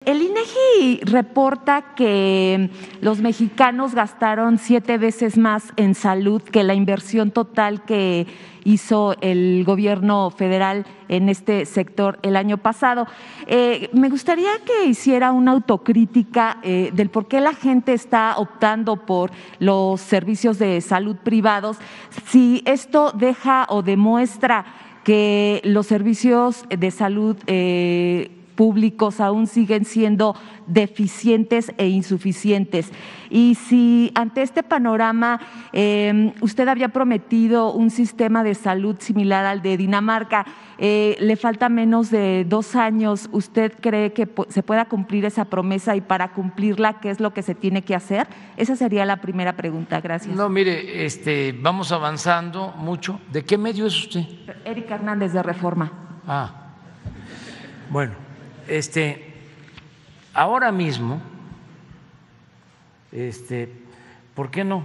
El INEGI reporta que los mexicanos gastaron 7 veces más en salud que la inversión total que hizo el gobierno federal en este sector el año pasado. Me gustaría que hiciera una autocrítica del por qué la gente está optando por los servicios de salud privados, si esto deja o demuestra que los servicios de salud públicos aún siguen siendo deficientes e insuficientes. Y si ante este panorama usted había prometido un sistema de salud similar al de Dinamarca, le falta menos de 2 años, ¿usted cree que se pueda cumplir esa promesa y para cumplirla qué es lo que se tiene que hacer? Esa sería la primera pregunta. Gracias. No, mire, vamos avanzando mucho. ¿De qué medio es usted? Erika Hernández, de Reforma. Bueno. Ahora mismo, ¿por qué no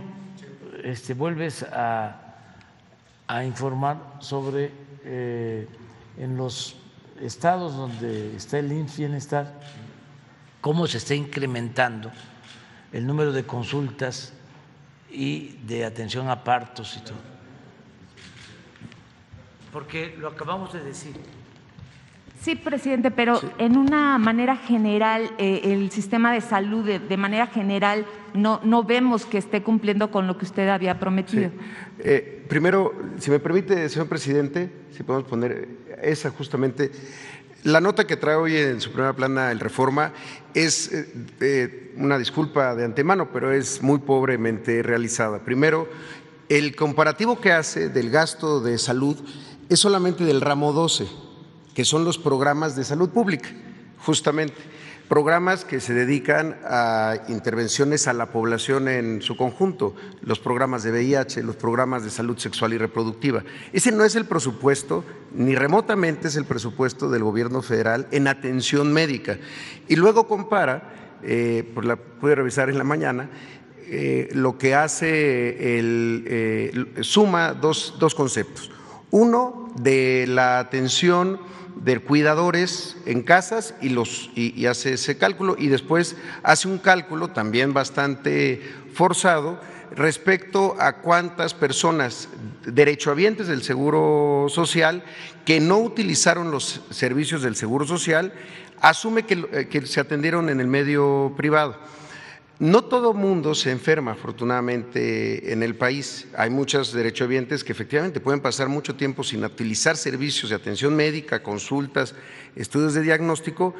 vuelves a informar sobre en los estados donde está el IMSS Bienestar cómo se está incrementando el número de consultas y de atención a partos y todo? Porque lo acabamos de decir. Sí, presidente, pero sí, en una manera general, el sistema de salud, de manera general, no vemos que esté cumpliendo con lo que usted había prometido. Sí. Primero, si me permite, señor presidente, si podemos poner esa justamente. La nota que trae hoy en su primera plana el Reforma es una disculpa de antemano, pero es muy pobremente realizada. Primero, el comparativo que hace del gasto de salud es solamente del ramo 12, que son los programas de salud pública, justamente, programas que se dedican a intervenciones a la población en su conjunto, los programas de VIH, los programas de salud sexual y reproductiva. Ese no es el presupuesto, ni remotamente es el presupuesto del gobierno federal en atención médica. Y luego compara, pues la pude revisar en la mañana, lo que hace suma dos conceptos. Uno, de la atención de cuidadores en casas y hace ese cálculo, y después hace un cálculo también bastante forzado respecto a cuántas personas derechohabientes del Seguro Social que no utilizaron los servicios del Seguro Social, asume que se atendieron en el medio privado. No todo mundo se enferma, afortunadamente, en el país. Hay muchos derechohabientes que efectivamente pueden pasar mucho tiempo sin utilizar servicios de atención médica, consultas, estudios de diagnóstico,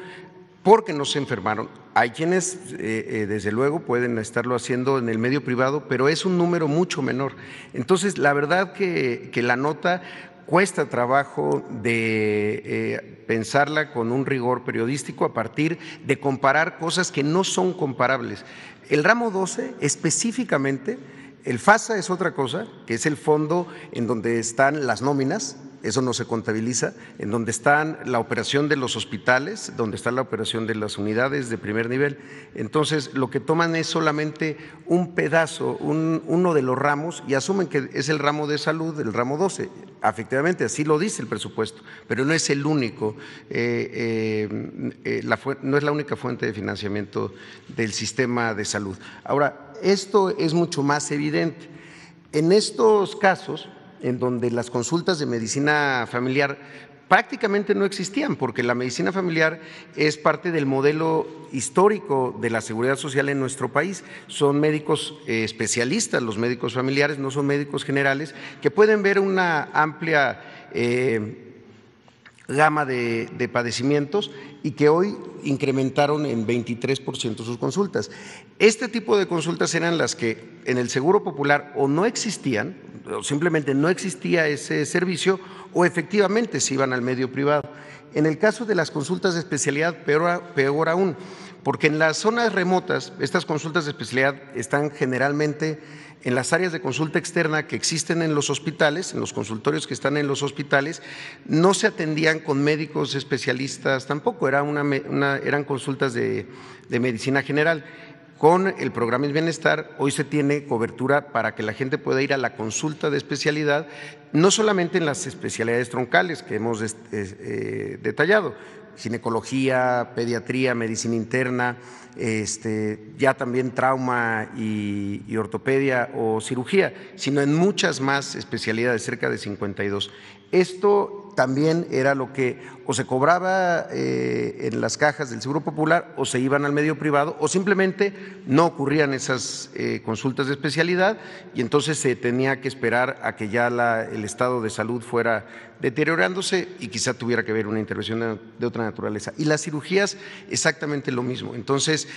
porque no se enfermaron. Hay quienes, desde luego, pueden estarlo haciendo en el medio privado, pero es un número mucho menor. Entonces, la verdad que la nota cuesta trabajo de pensarla con un rigor periodístico a partir de comparar cosas que no son comparables. El ramo 12 específicamente, el FASA es otra cosa, que es el fondo en donde están las nóminas, eso no se contabiliza, en donde están la operación de los hospitales, donde está la operación de las unidades de primer nivel. Entonces, lo que toman es solamente un pedazo, uno de los ramos, y asumen que es el ramo de salud, el ramo 12. Efectivamente, así lo dice el presupuesto, pero no es el único, no es la única fuente de financiamiento del sistema de salud. Ahora, esto es mucho más evidente. En estos casos, en donde las consultas de medicina familiar prácticamente no existían, porque la medicina familiar es parte del modelo histórico de la seguridad social en nuestro país. Son médicos especialistas, los médicos familiares, no son médicos generales, que pueden ver una amplia gama de padecimientos y que hoy incrementaron en 23% sus consultas. Este tipo de consultas eran las que en el Seguro Popular o no existían, o simplemente no existía ese servicio, o efectivamente se iban al medio privado. En el caso de las consultas de especialidad, peor aún, porque en las zonas remotas estas consultas de especialidad están generalmente en las áreas de consulta externa que existen en los hospitales, en los consultorios que están en los hospitales, no se atendían con médicos especialistas tampoco, eran consultas de medicina general. Con el programa Bienestar hoy se tiene cobertura para que la gente pueda ir a la consulta de especialidad, no solamente en las especialidades troncales que hemos detallado, ginecología, pediatría, medicina interna, ya también trauma y ortopedia o cirugía, sino en muchas más especialidades, cerca de 52. Esto también era lo que o se cobraba en las cajas del Seguro Popular o se iban al medio privado o simplemente no ocurrían esas consultas de especialidad y entonces se tenía que esperar a que ya el estado de salud fuera deteriorándose y quizá tuviera que haber una intervención de otra naturaleza. Y las cirugías exactamente lo mismo. Entonces,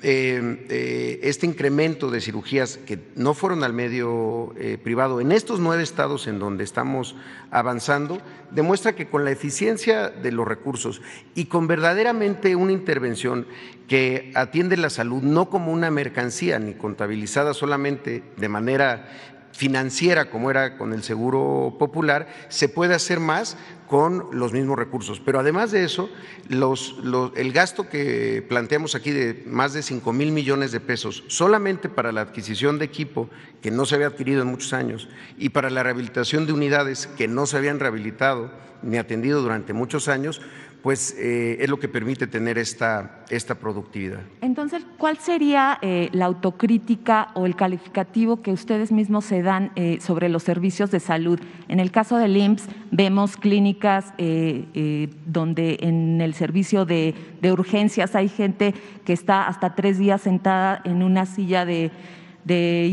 este incremento de cirugías que no fueron al medio privado en estos 9 estados en donde estamos avanzando, demuestra que con la eficiencia de los recursos y con verdaderamente una intervención que atiende la salud no como una mercancía ni contabilizada solamente de manera financiera como era con el Seguro Popular, se puede hacer más con los mismos recursos. Pero además de eso, el gasto que planteamos aquí de más de 5,000 millones de pesos solamente para la adquisición de equipo que no se había adquirido en muchos años y para la rehabilitación de unidades que no se habían rehabilitado ni atendido durante muchos años, pues es lo que permite tener esta productividad. Entonces, ¿cuál sería la autocrítica o el calificativo que ustedes mismos se dan sobre los servicios de salud? En el caso del IMSS vemos clínicas donde en el servicio de urgencias hay gente que está hasta 3 días sentada en una silla de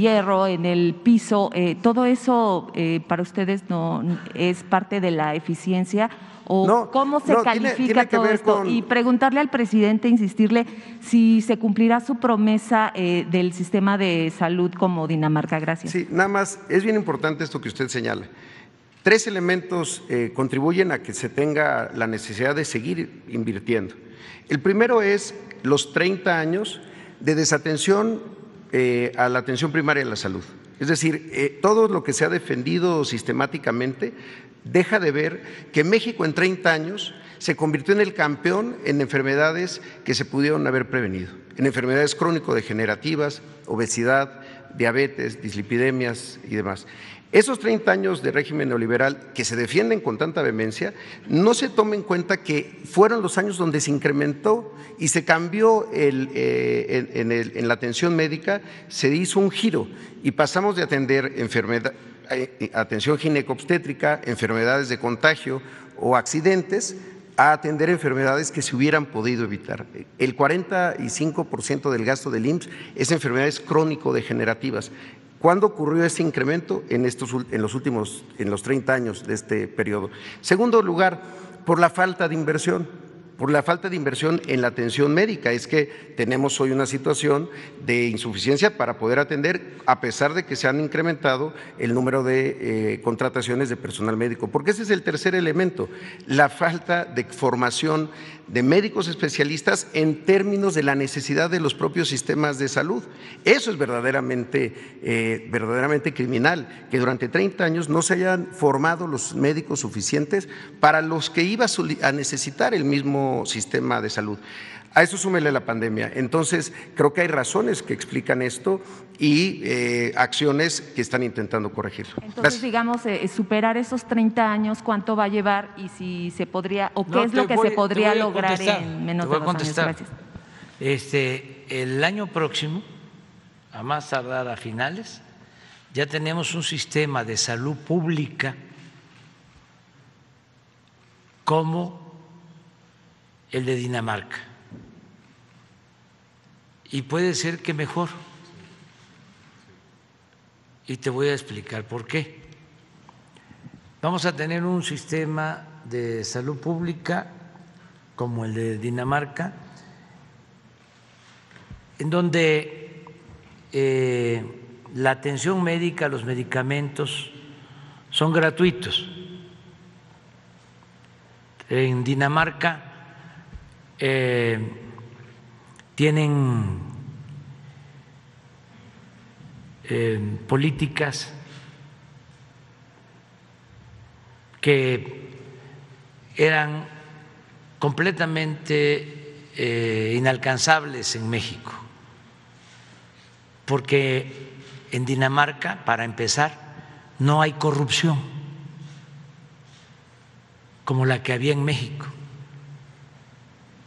hierro en el piso. ¿Todo eso para ustedes no es parte de la eficiencia? ¿O no, cómo se califica tiene que todo ver esto? Y preguntarle al presidente, insistirle si se cumplirá su promesa del sistema de salud como Dinamarca. Gracias. Sí, nada más, es bien importante esto que usted señala. 3 elementos contribuyen a que se tenga la necesidad de seguir invirtiendo. El primero es los 30 años de desatención a la atención primaria de la salud. Es decir, todo lo que se ha defendido sistemáticamente deja de ver que México en 30 años se convirtió en el campeón en enfermedades que se pudieron haber prevenido, en enfermedades crónico-degenerativas, obesidad, diabetes, dislipidemias y demás. Esos 30 años de régimen neoliberal que se defienden con tanta vehemencia, no se toma en cuenta que fueron los años donde se incrementó y se cambió en la atención médica, se hizo un giro y pasamos de atender atención ginecobstétrica, enfermedades de contagio o accidentes, a atender enfermedades que se hubieran podido evitar. El 45% del gasto del IMSS es enfermedades crónico-degenerativas. ¿Cuándo ocurrió este incremento? En los 30 años de este periodo. Segundo lugar, por la falta de inversión. Por la falta de inversión en la atención médica. Es que tenemos hoy una situación de insuficiencia para poder atender, a pesar de que se han incrementado el número de contrataciones de personal médico. Porque ese es el tercer elemento, la falta de formación de médicos especialistas en términos de la necesidad de los propios sistemas de salud. Eso es verdaderamente criminal, que durante 30 años no se hayan formado los médicos suficientes para los que iba a necesitar el mismo sistema de salud. A eso súmele la pandemia. Entonces, creo que hay razones que explican esto y acciones que están intentando corregirlo. Entonces, gracias. Digamos, superar esos 30 años, ¿cuánto va a llevar y si se podría, o qué es lo que se podría lograr en menos de 2 años? Gracias. El año próximo, a más tardar a finales, ya tenemos un sistema de salud pública como el de Dinamarca. Y puede ser que mejor. Y te voy a explicar por qué. Vamos a tener un sistema de salud pública como el de Dinamarca, en donde la atención médica, los medicamentos son gratuitos. En Dinamarca tienen políticas que eran completamente inalcanzables en México, porque en Dinamarca, para empezar, no hay corrupción como la que había en México.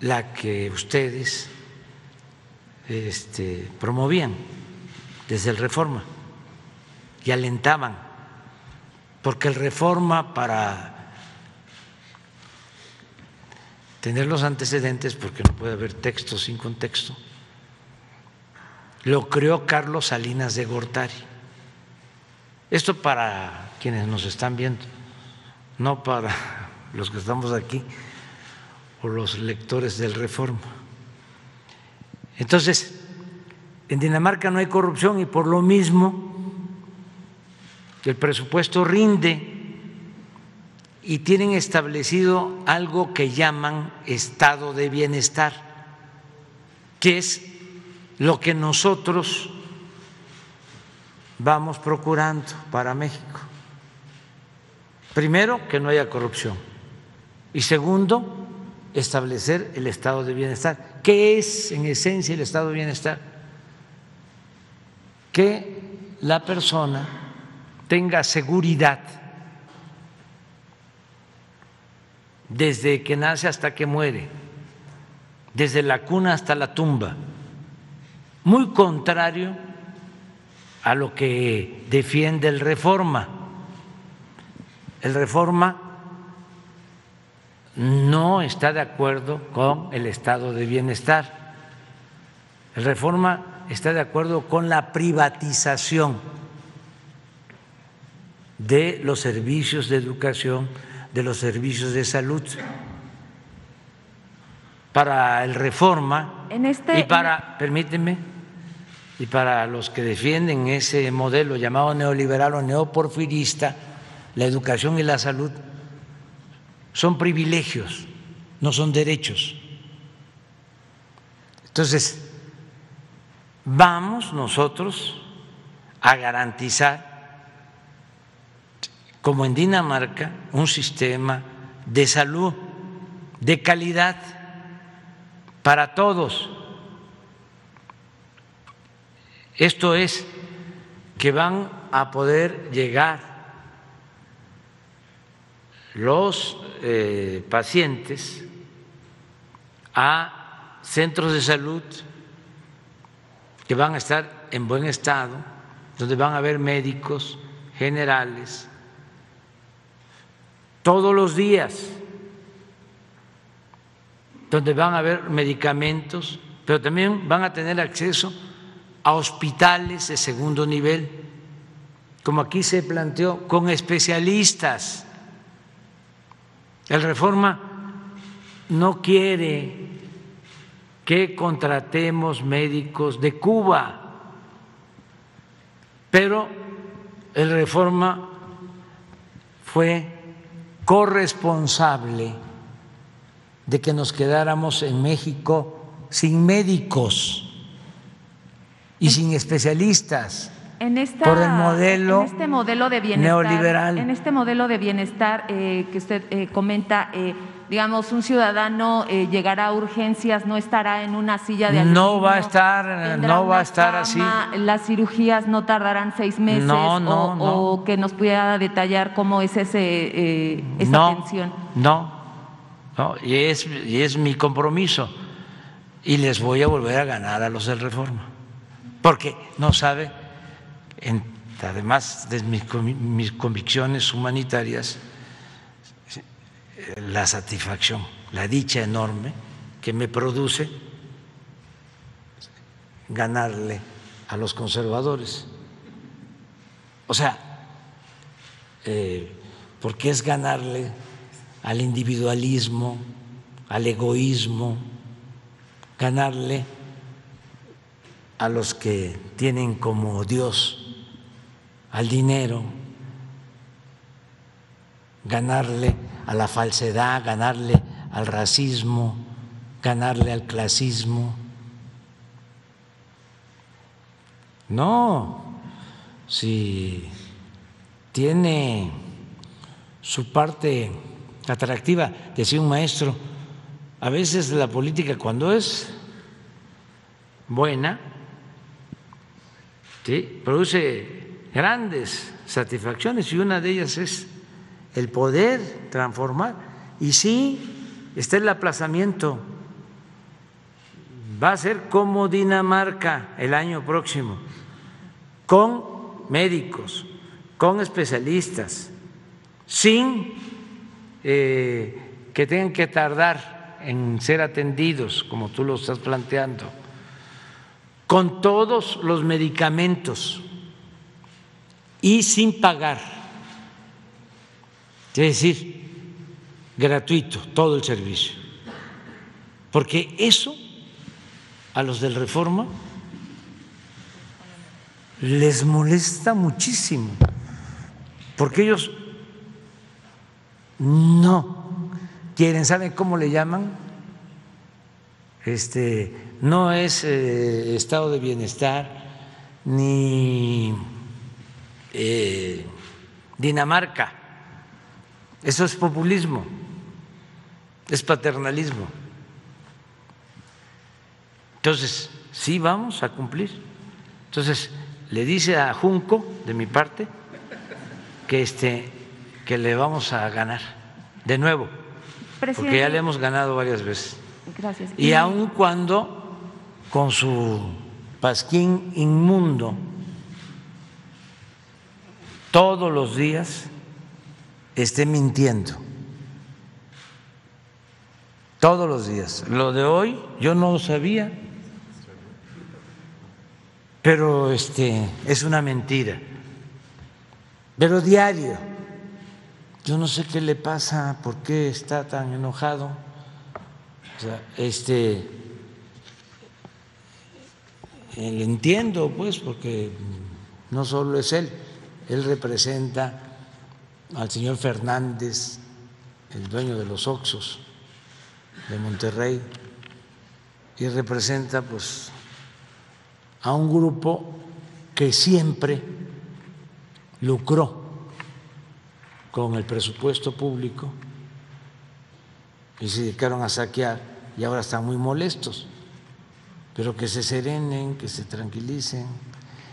la que ustedes promovían desde el Reforma y alentaban, porque el Reforma, para tener los antecedentes, porque no puede haber texto sin contexto, lo creó Carlos Salinas de Gortari. Esto para quienes nos están viendo, no para los que estamos aquí o los lectores del Reforma. Entonces, en Dinamarca no hay corrupción y por lo mismo el presupuesto rinde y tienen establecido algo que llaman estado de bienestar, que es lo que nosotros vamos procurando para México. Primero, que no haya corrupción y segundo, establecer el estado de bienestar. ¿Qué es en esencia el estado de bienestar? Que la persona tenga seguridad desde que nace hasta que muere, desde la cuna hasta la tumba, muy contrario a lo que defiende el Reforma. El Reforma no está de acuerdo con el estado de bienestar. El Reforma está de acuerdo con la privatización de los servicios de educación, de los servicios de salud. Para el Reforma permíteme, y para los que defienden ese modelo llamado neoliberal o neoporfirista, la educación y la salud son privilegios, no son derechos. Entonces, vamos nosotros a garantizar, como en Dinamarca, un sistema de salud de calidad para todos. Esto es que van a poder llegar los pacientes a centros de salud que van a estar en buen estado, donde van a haber médicos generales todos los días, donde van a haber medicamentos, pero también van a tener acceso a hospitales de segundo nivel, como aquí se planteó, con especialistas. El Reforma no quiere que contratemos médicos de Cuba, pero el Reforma fue corresponsable de que nos quedáramos en México sin médicos y sin especialistas por el modelo de bienestar, neoliberal. En este modelo de bienestar que usted comenta, digamos, un ciudadano llegará a urgencias, no estará en una silla de aluminio. No va a estar así. Las cirugías no tardarán 6 meses. O que nos pudiera detallar cómo es esa atención. No, y es mi compromiso y les voy a volver a ganar a los del Reforma, porque no sabe, además de mis convicciones humanitarias, la satisfacción, la dicha enorme que me produce ganarle a los conservadores. O sea, porque es ganarle al individualismo, al egoísmo, ganarle a los que tienen como Dios al dinero, ganarle a la falsedad, ganarle al racismo, ganarle al clasismo. No, si tiene su parte atractiva, decía un maestro, a veces la política cuando es buena, ¿sí?, produce grandes satisfacciones y una de ellas es el poder transformar. Y sí, está el aplazamiento va a ser como Dinamarca el año próximo, con médicos, con especialistas, sin que tengan que tardar en ser atendidos, como tú lo estás planteando, con todos los medicamentos y sin pagar, es decir, gratuito todo el servicio, porque eso a los del Reforma les molesta muchísimo, porque ellos no quieren, ¿saben cómo le llaman? No es estado de bienestar ni Dinamarca, eso es populismo, es paternalismo. Entonces, sí vamos a cumplir. Entonces, le dice a Junco, de mi parte, que le vamos a ganar de nuevo, porque ya le hemos ganado varias veces. Gracias. Y aun cuando con su pasquín inmundo todos los días esté mintiendo, todos los días. Lo de hoy yo no lo sabía, pero es una mentira. Pero diario, yo no sé qué le pasa, por qué está tan enojado. O sea, le entiendo, pues, porque no solo es él representa al señor Fernández, el dueño de los Oxxos de Monterrey, y representa, pues, a un grupo que siempre lucró con el presupuesto público y se dedicaron a saquear y ahora están muy molestos, pero que se serenen, que se tranquilicen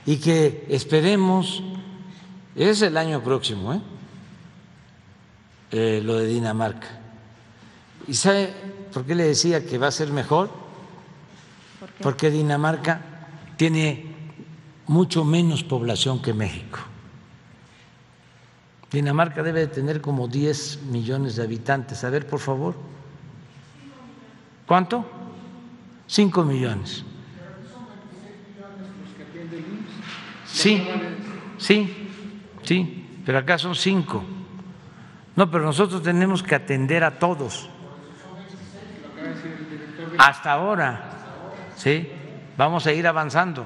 y que esperemos, es el año próximo, lo de Dinamarca. ¿Y sabe por qué le decía que va a ser mejor? Porque Dinamarca tiene mucho menos población que México. Dinamarca debe de tener como 10 millones de habitantes. A ver, por favor. ¿Cuánto? 5 millones. Sí, pero acá son 5. No, pero nosotros tenemos que atender a todos. Hasta ahora, sí, vamos a ir avanzando.